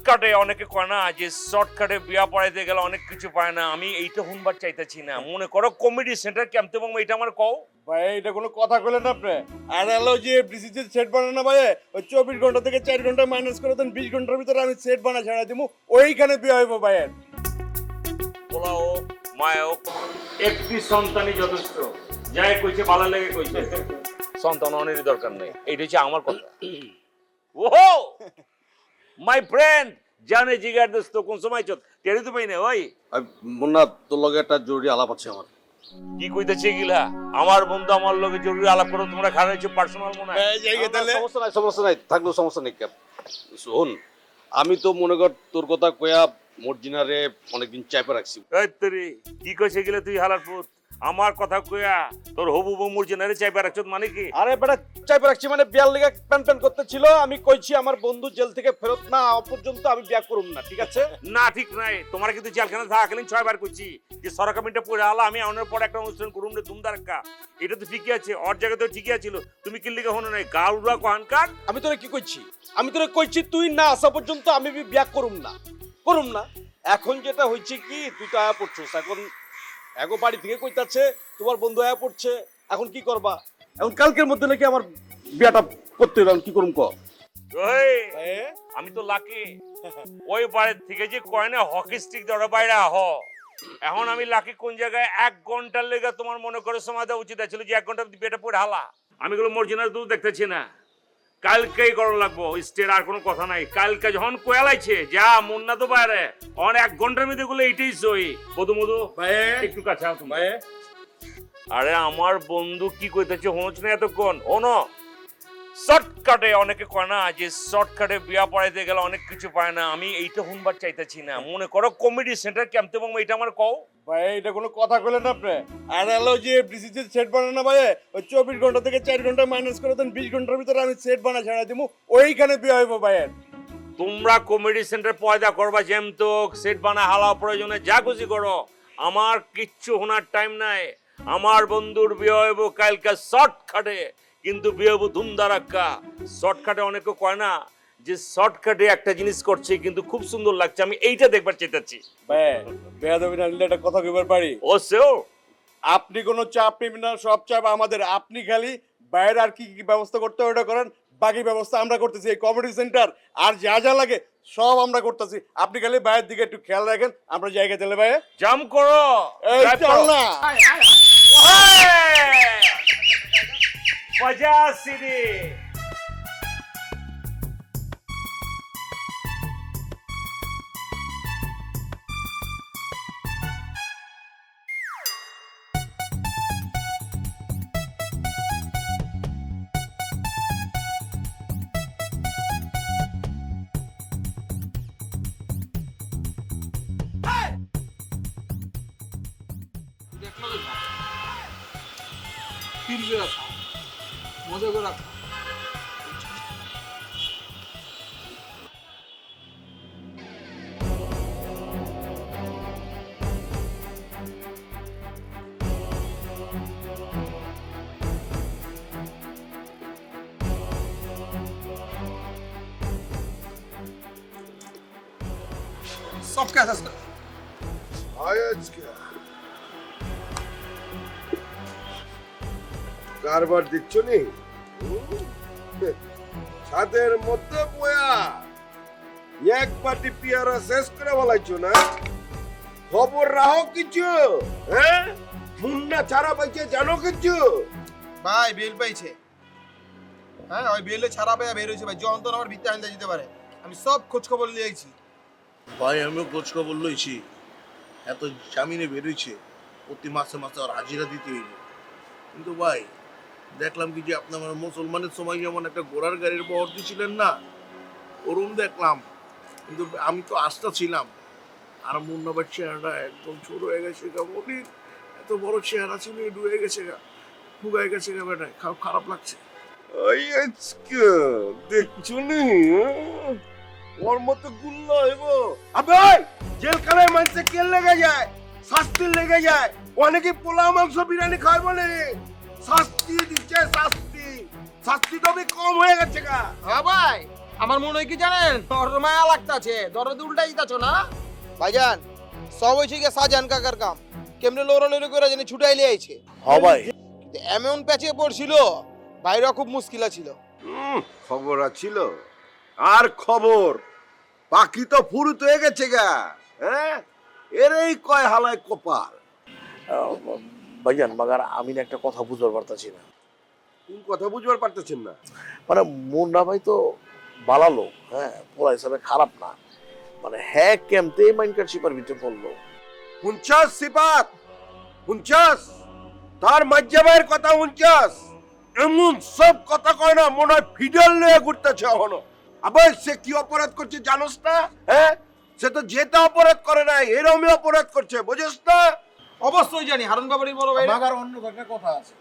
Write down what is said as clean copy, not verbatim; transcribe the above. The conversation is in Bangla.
শর্টকাটে অনেকে কয় না যে শর্টকাটে বিয়া পড়াইতে গেলে অনেক কিছু পায় না। আমি এইটা শুনবার চাইতেছি না। মনে করো কমেডি সেন্টার ক্যাম্পতে এবং এটা আমার কও। ভাই এটা কোনো কথা কইলেন আপনি? আর এলো যে ডিসিজের সেট বানানো না ভাই, ওই 24 ঘন্টা থেকে 4 ঘন্টা মাইনাস করে দেন, 20 ঘন্টার ভিতরে আমি সেট বানা ছাড়া দিমু, ওইখানে বিয়ে হইব ভাইয়ের। পোলা হোক মায়া হোক একটি সন্তানই যথেষ্ট। যাই কইছে ভালো লেগে কইছে, সন্তান অনেরই দরকার নেই। এইটা হচ্ছে আমার কথা। ওহো মাই ফ্রেন্ড জানে জিগার দোস্ত কোন সময় চত টেরি তো পাই না ওই মুন্না, তোর লগে একটা জরুরি আলাপ আছে আমার। কি কইতেছে গিলা? আমার বন্ধু আমার লগে জরুরি আলাপ করো, তোমরা খারাপ হচ্ছে পার্সোনাল মনে হয়। এই জায়গা তাহলে সমস্যা নাই, থাকলেও সমস্যা নেই। শোন, আমি তো মনে কর তোর কথা কয়া মর্জিনারে অনেকদিন চাইপে রাখছি। এই তোরে কি কইছে গিলা তুই হালার পুত? আমার কথা কইয়া তোর হবু বউ মুরজেনারে চাইবা রাখছত মানে কি? আরে বেটা, চাইপে রাখছি মানে বিয়ার লেগে প্যান প্যান করতে ছিল। আমি কইছি আমার বন্ধু জেল থেকে ফেরত না হওয়া পর্যন্ত আমি বিয়া করুম না, ঠিক আছে? না ঠিক নাই। তোমার কিন্তু জেলখানা থাকাকালীন 6 বার কইছি যে সরকার মিন্টে পড়ে আলা আমি আউনের পর একটা অনুষ্ঠান করুম রে ধুমধারাক্কা। এটা তো ঠিকই আছে, ওর জায়গায় তো ঠিকই আছিল। তুমি কি লিখে হনো নাই গাউরা কোহানকার? আমি তোরে কি কইছি? আমি তোরে কইছি তুই না আসা পর্যন্ত আমি বিয়া করুম না, করুম না। এখন যেটা হইছে কি, তুই তো আয়া পড়ছস, এখন এগো বাড়ি থেকে কইতাছে তোমার বন্ধু আয়া পড়ছে, এখন কি করবা? এখন কালকের মধ্যে নাকি আমার বিয়াটা করতে হবে, আমি কি করুম ক? ওই আমি তো লাকি ওই বাড়ির থেকে যে কয় না হকি স্টিক ধরে বাইরে আহ। এখন আমি লাকি কোন জায়গায় 1 ঘন্টার লেগে তোমার মনে করে সময় দেওয়া উচিত ছিল যে 1 ঘন্টা বিয়েটা পড়ে হালা। আমি গুলো মর্জিনার দুধ দেখতেছি না, কালকেই করো লাগবো স্টের, আর কোনো কথা নাই। কালকে যখন কোয়ালাইছে যা মুন্না তো বাইরে অন 1 ঘন্টার মধ্যে গুলো এইটাই সই। মধু মধু ভাই একটু কাছে আও তুমি। ভাই আরে আমার বন্ধু কি কইতেছে হনছ না এতক্ষণ? ওনো শর্টকাটে অনেকে কয় না যে শর্টকাটে বিয়া পড়াইতে গেলে অনেক কিছু পায় না। আমি এইটা শুনবার চাইতেছি না। মনে করো কমেডি সেন্টার ক্যাম্পতে এবং এটা আমার কও। ভাই এটা কোনো কথা কইলেন আপনি? আর এলো যে ডিসিজের সেট বানানো না ভাই, ওই 24 ঘন্টা থেকে 4 ঘন্টা মাইনাস করে দেন, 20 ঘন্টার ভিতরে আমি সেট বানা ছাড়া দিমু, ওইখানে বিয়ে হইব ভাইয়ের। তোমরা কমেডি সেন্টার পয়দা করবা যেমতো সেট বানা হালা প্রয়োজনে যা খুশি করো, আমার কিচ্ছু শোনার টাইম নাই। আমার বন্ধুর বিয়ে হইব কালকে শর্টকাটে, কিন্তু বিয়ে হইব ধুমধারাক্কা। শর্টকাটে অনেকে কয় না যে শর্টকাটে একটা জিনিস করছে কিন্তু খুব সুন্দর লাগছে, আমি এইটা দেখবার চাইতেছি। ভাই বেয়াদবি না নিলে একটা কথা কইবার পারি? ও সেও আপনি কোনো চাপ নেবেন না, সব চাপ আমাদের। আপনি খালি বাইরে আর কি কি ব্যবস্থা করতে হয় ওটা করেন, বাকি ব্যবস্থা আমরা করতেছি। এই কমিউনিটি সেন্টার আর যা যা লাগে সব আমরা করতেছি। আপনি খালি বাইরের দিকে একটু খেয়াল রাখেন, আমরা জায়গা দিলে ভাই। জাম করো। এই drive চল করো। না। ওহে! বাজা সিডি। ফিরবে রাখা মজা করে রাখা। সব কাজ আছে কারবার দিচ্ছ নি ছাদের মধ্যে বয়া এক পাটি পিয়ারা শেষ করে বলাইছো না? খবর রাখো কিছু? হ্যাঁ, মুন্না ছাড়া পাইছে জানো কিছু? ভাই বেল পাইছে। হ্যাঁ ওই বেলে ছাড়া পাইয়া বের হয়েছে ভাই, যন্ত্রণা আমার ভিতরে আনতে যেতে পারে। আমি সব খোঁজ খবর নিয়ে আইছি ভাই। আমিও খোঁজ খবর লইছি, এত জামিনে বেরোইছে, প্রতি মাসে মাসে আর হাজিরা দিতে হইব। কিন্তু ভাই দেখলাম কি যে আপনি আমার মুসলমানের সময় যেমন একটা ঘোড়ার গাড়ির বহর দিয়েছিলেন না, ওরম দেখলাম। কিন্তু আমি তো আস্থা ছিলাম, আর মুন্নাবার চেহারাটা একদম ছোট হয়ে গেছে গা। মনির এত বড় চেহারা ছিল, ডুয়ে গেছে গা, ফুগায় গেছে গা। বেটা খারাপ লাগছে। ওই আজকে দেখছো নি ওর মতো গুল্লা হইব? আবে জেলখানায় মানুষে কে লেগে যায়? শাস্তি লেগে যায়। অনেকে পোলাও মাংস বিরিয়ানি খায় বলে শাস্তি দিচ্ছে, শাস্তি শাস্তি তো কম হয়ে গেছে গা। হ্যাঁ ভাই আমার মনে হয় কি জানেন ওর মায়া লাগতাছে দরদ উল্টা দিতাছো না ভাইজান সব হইছে কি সাজান কাকার কাম কেমনে লোরালোরি করে জানি ছুটাইলে আইছে হ ভাই কিন্তু এমন প্যাচে পড়ছিল বাইরে খুব মুশকিল ছিল খবর আছিল আর খবর পাখি তো ফুরুত হয়ে গেছে গা হ্যাঁ এরই কয় হালায় কপাল ভাইজান মাগার আমি না একটা কথা বুঝবার পারতাছি না। কোন কথা বুঝবার পারতেছেন না মানে মুন্না ভাই তো বালা লোক, হ্যাঁ পোলা হিসাবে খারাপ না, মানে হ্যাঁ কেমতে মাইনকারশিপের ভিতরে পড়লো। হুনচাস সিপাত হুনচাস তার মাজ্জাবের কথা হুনচাস এমন সব কথা কয় না মনে হয় ফিডাল নিয়ে ঘুরতেছে এখনো। আবার সে কি অপরাধ করছে জানোস না? হ্যাঁ সে তো যেটা অপরাধ করে নাই এরকমই অপরাধ করছে বুঝিস না? অবশ্যই জানি হারুন বাবারির বড় ভাই মাগার অন্য একটা কথা আছে।